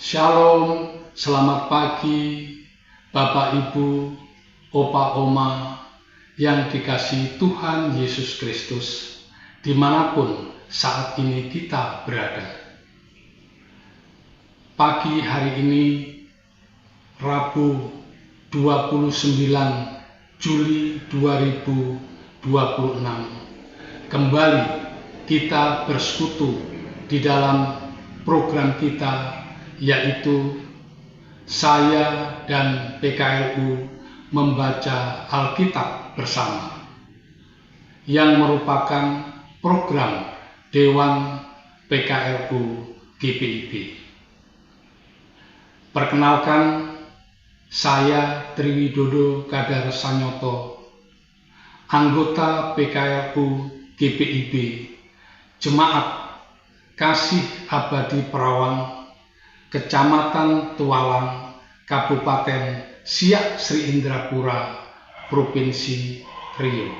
Shalom, selamat pagi Bapak Ibu, Opa Oma yang dikasihi Tuhan Yesus Kristus dimanapun saat ini kita berada. Pagi hari ini Rabu 29 Juli 2026 kembali kita bersekutu di dalam program kita, yaitu saya dan PKLU membaca Alkitab bersama, yang merupakan program Dewan PKLU GPIB. Perkenalkan, saya Triwidodo Kadar Sanyoto, anggota PKLU GPIB, Jemaat Kasih Abadi Perawang, Kecamatan Tualang, Kabupaten Siak Sri Indrapura, Provinsi Riau.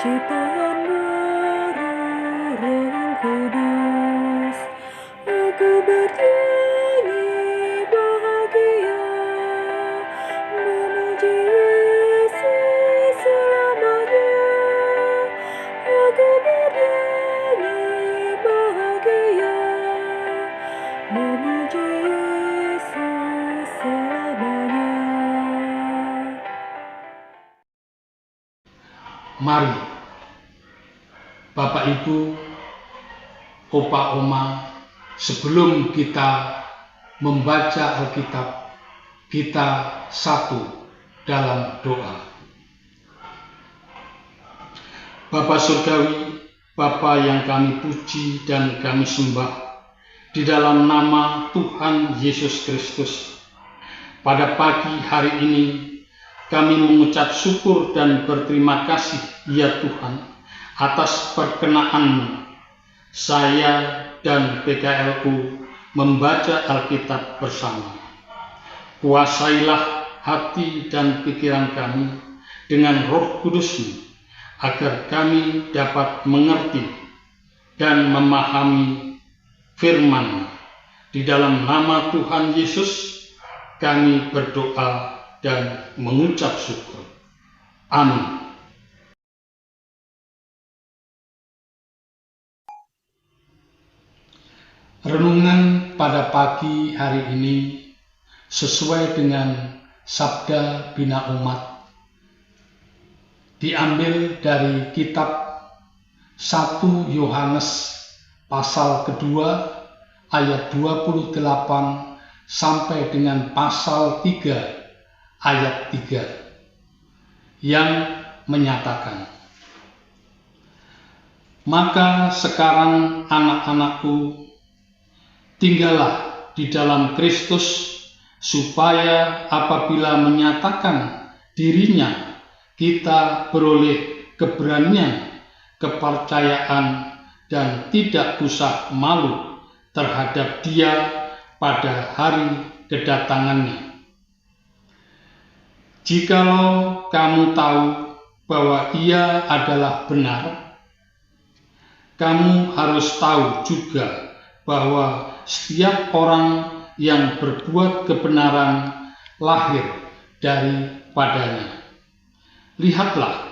Ciptaan baru Roh Kudus, aku bernyanyi bahagia, memuji Yesus selamanya. Aku bernyanyi bahagia, memuji Yesus selamanya. Mari Bapak Ibu, Opa Oma, sebelum kita membaca Alkitab, kita satu dalam doa. Bapa Surgawi, Bapa yang kami puji dan kami sembah, di dalam nama Tuhan Yesus Kristus, pada pagi hari ini kami mengucap syukur dan berterima kasih, ya Tuhan, atas perkenan-Mu. Saya dan PKLU membaca Alkitab bersama. Kuasailah hati dan pikiran kami dengan Roh Kudus-Mu, agar kami dapat mengerti dan memahami firman. Di dalam nama Tuhan Yesus kami berdoa dan mengucap syukur. Amin. Renungan pada pagi hari ini sesuai dengan Sabda Bina Umat diambil dari kitab 1 Yohanes pasal kedua ayat 28 sampai dengan pasal 3 ayat 3 yang menyatakan, "Maka sekarang anak-anakku, tinggallah di dalam Kristus, supaya apabila menyatakan dirinya kita beroleh keberanian, kepercayaan, dan tidak usah malu terhadap Dia pada hari kedatangannya. Jikalau kamu tahu bahwa Ia adalah benar, kamu harus tahu juga bahwa setiap orang yang berbuat kebenaran lahir daripadanya. Lihatlah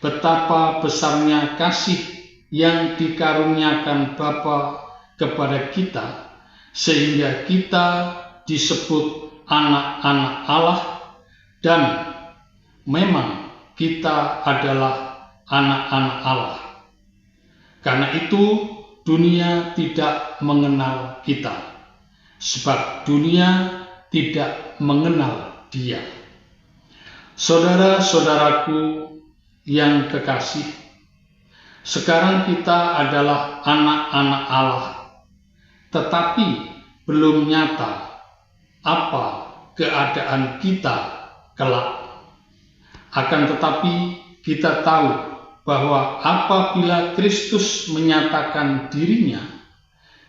betapa besarnya kasih yang dikaruniakan Bapa kepada kita, sehingga kita disebut anak-anak Allah, dan memang kita adalah anak-anak Allah. Karena itu dunia tidak mengenal kita, sebab dunia tidak mengenal Dia." Saudara-saudaraku yang kekasih, sekarang kita adalah anak-anak Allah, tetapi belum nyata apa keadaan kita kelak. Akan tetapi kita tahu bahwa apabila Kristus menyatakan dirinya,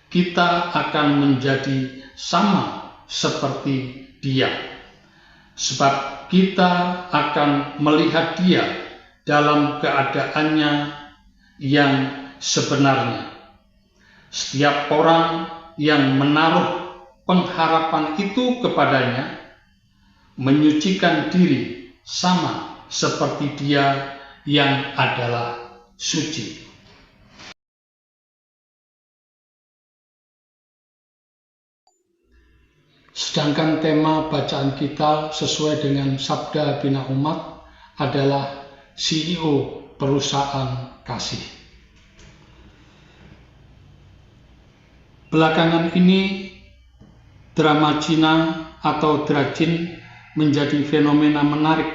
kita akan menjadi sama seperti Dia, sebab kita akan melihat Dia dalam keadaannya yang sebenarnya. Setiap orang yang menaruh pengharapan itu kepadanya menyucikan diri sama seperti Dia yang adalah suci. Sedangkan tema bacaan kita sesuai dengan Sabda Bina Umat adalah CEO Perusahaan Kasih. Belakangan ini drama Cina atau Drajin menjadi fenomena menarik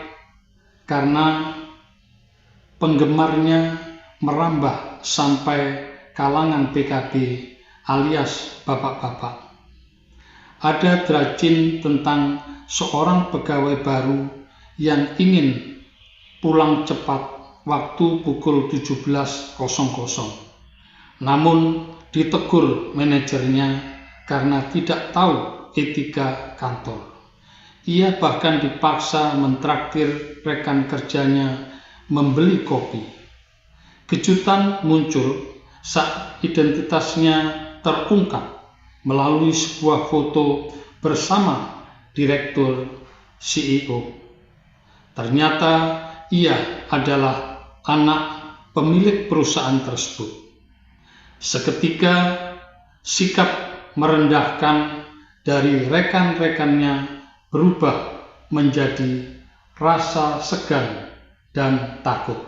karena penggemarnya merambah sampai kalangan PKB alias bapak-bapak. Ada drajin tentang seorang pegawai baru yang ingin pulang cepat waktu pukul 17.00. Namun ditegur manajernya karena tidak tahu etika kantor. Ia bahkan dipaksa mentraktir rekan kerjanya membeli kopi. Kejutan muncul saat identitasnya terungkap melalui sebuah foto bersama direktur CEO. Ternyata ia adalah anak pemilik perusahaan tersebut. Seketika sikap merendahkan dari rekan-rekannya berubah menjadi rasa segan dan takut.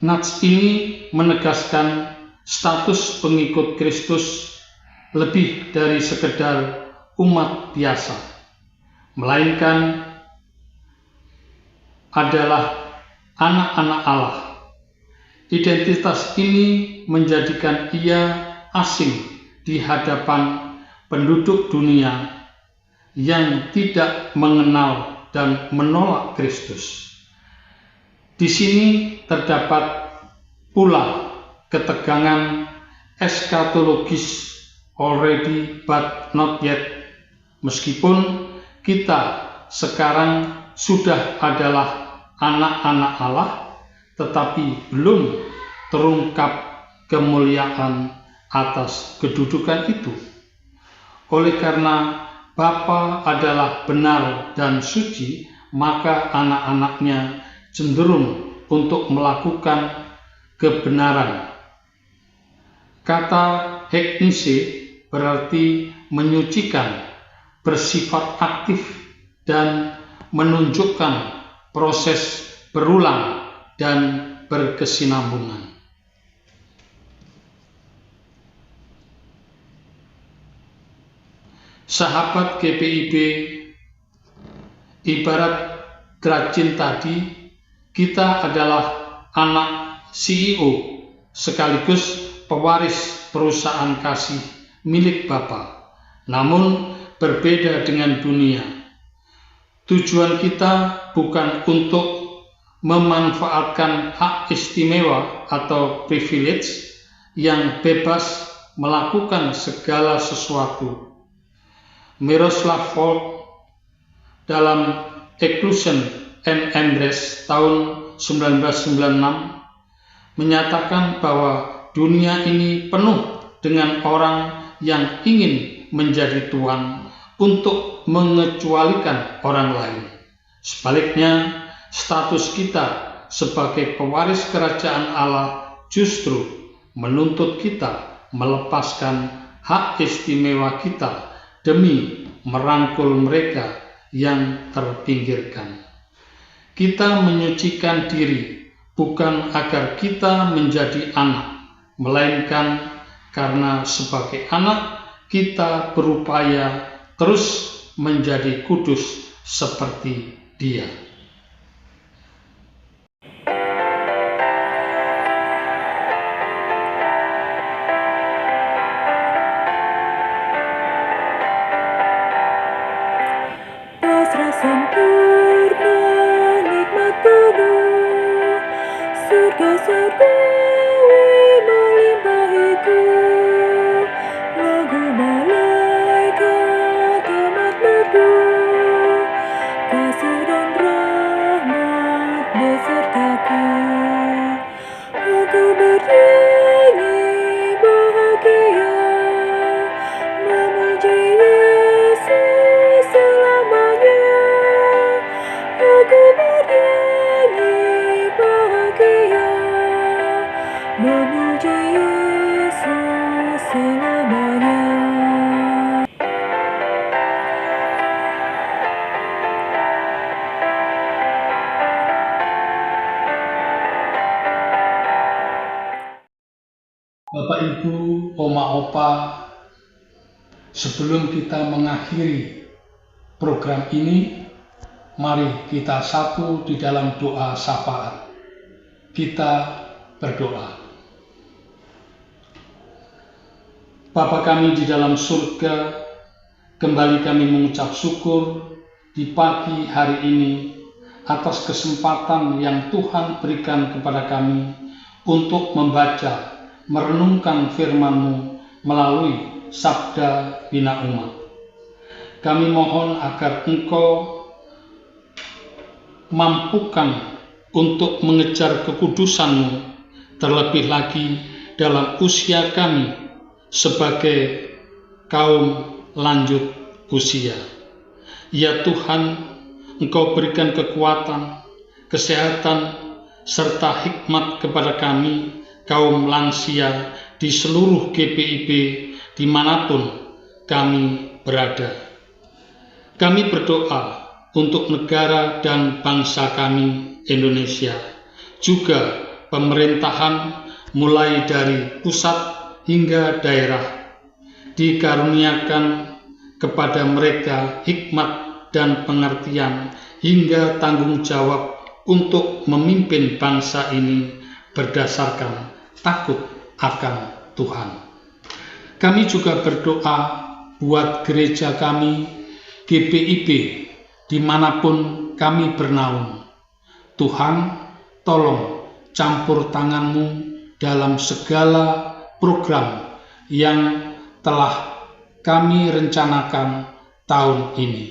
Nats ini menegaskan status pengikut Kristus lebih dari sekedar umat biasa, melainkan adalah anak-anak Allah. Identitas ini menjadikan ia asing di hadapan penduduk dunia yang tidak mengenal dan menolak Kristus. Di sini terdapat pula ketegangan eskatologis, already but not yet. Meskipun kita sekarang sudah adalah anak-anak Allah, tetapi belum terungkap kemuliaan atas kedudukan itu. Oleh karena Bapa adalah benar dan suci, maka anak-anaknya cenderung untuk melakukan kebenaran. Kata heknise berarti menyucikan, bersifat aktif, dan menunjukkan proses berulang dan berkesinambungan. Sahabat GPIB, ibarat drajin tadi, kita adalah anak CEO sekaligus pewaris perusahaan kasih milik Bapa, namun berbeda dengan dunia. Tujuan kita bukan untuk memanfaatkan hak istimewa atau privilege yang bebas melakukan segala sesuatu. Miroslav Volf dalam Inclusion and Embrace tahun 1996 menyatakan bahwa dunia ini penuh dengan orang yang ingin menjadi tuan untuk mengecualikan orang lain. Sebaliknya, status kita sebagai pewaris kerajaan Allah justru menuntut kita melepaskan hak istimewa kita demi merangkul mereka yang terpinggirkan. Kita menyucikan diri bukan agar kita menjadi anak, melainkan karena sebagai anak kita berupaya terus menjadi kudus seperti Dia. surgawi melimpahiku, lagu malaikat amat merdu, kasih dan rahmat besertaku. Aku bernyanyi bahagia, memuji Yesus selamanya. Aku bernyanyi bahagia, memuji Yesus selamanya. Bapak Ibu, Oma Opa, sebelum kita mengakhiri program ini, mari kita satu di dalam doa syafaat. Kita berdoa. Bapa kami di dalam surga, kembali kami mengucap syukur di pagi hari ini atas kesempatan yang Tuhan berikan kepada kami untuk membaca, merenungkan firman-Mu melalui Sabda Bina Umat. Kami mohon agar Engkau mampukan untuk mengejar kekudusan-Mu, terlebih lagi dalam usia kami sebagai kaum lanjut usia. Ya Tuhan, Engkau berikan kekuatan, kesehatan, serta hikmat kepada kami, kaum lansia di seluruh GPIB dimanapun kami berada. Kami berdoa untuk negara dan bangsa kami Indonesia, juga pemerintahan mulai dari pusat hingga daerah, dikaruniakan kepada mereka hikmat dan pengertian hingga tanggung jawab untuk memimpin bangsa ini berdasarkan takut akan Tuhan. Kami juga berdoa buat gereja kami, GPIB, dimanapun kami bernaung. Tuhan, tolong campur tangan-Mu dalam segala program yang telah kami rencanakan tahun ini.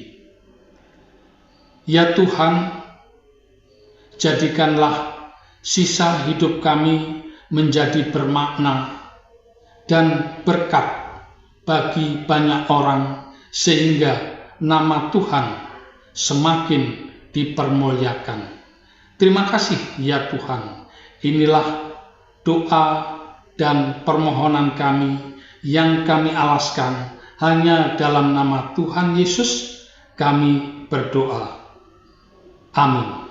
Ya Tuhan, jadikanlah sisa hidup kami menjadi bermakna dan berkat bagi banyak orang, sehingga nama Tuhan semakin dipermuliakan. Terima kasih ya Tuhan. Inilah doa dan permohonan kami yang kami alaskan hanya dalam nama Tuhan Yesus kami berdoa. Amin.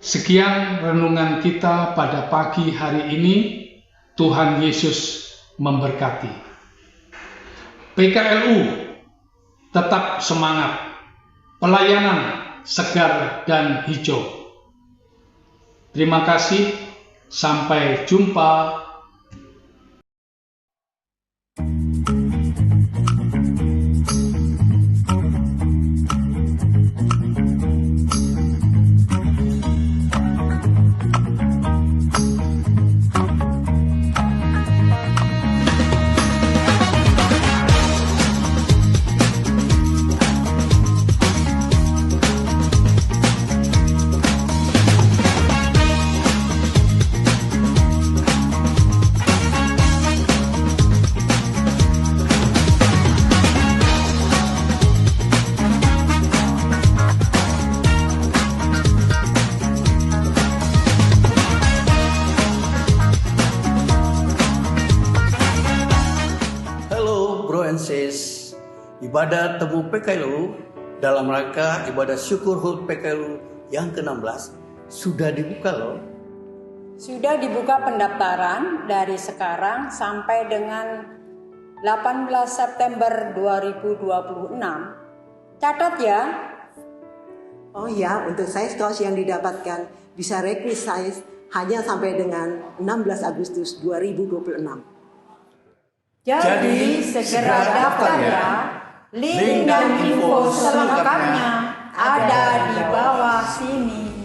Sekian renungan kita pada pagi hari ini. Tuhan Yesus memberkati. PKLU tetap semangat, pelayanan segar dan hijau. Terima kasih, sampai jumpa. Ibadah Temu PKLU dalam rangka ibadah syukur HUT PKLU yang ke-16 sudah dibuka loh. Sudah dibuka pendaftaran dari sekarang sampai dengan 18 September 2026. Catat ya. Oh ya, untuk size kaos yang didapatkan bisa request size hanya sampai dengan 16 Agustus 2026. Jadi segera daftar ya. Link dan info selengkapnya ada di bawah sini.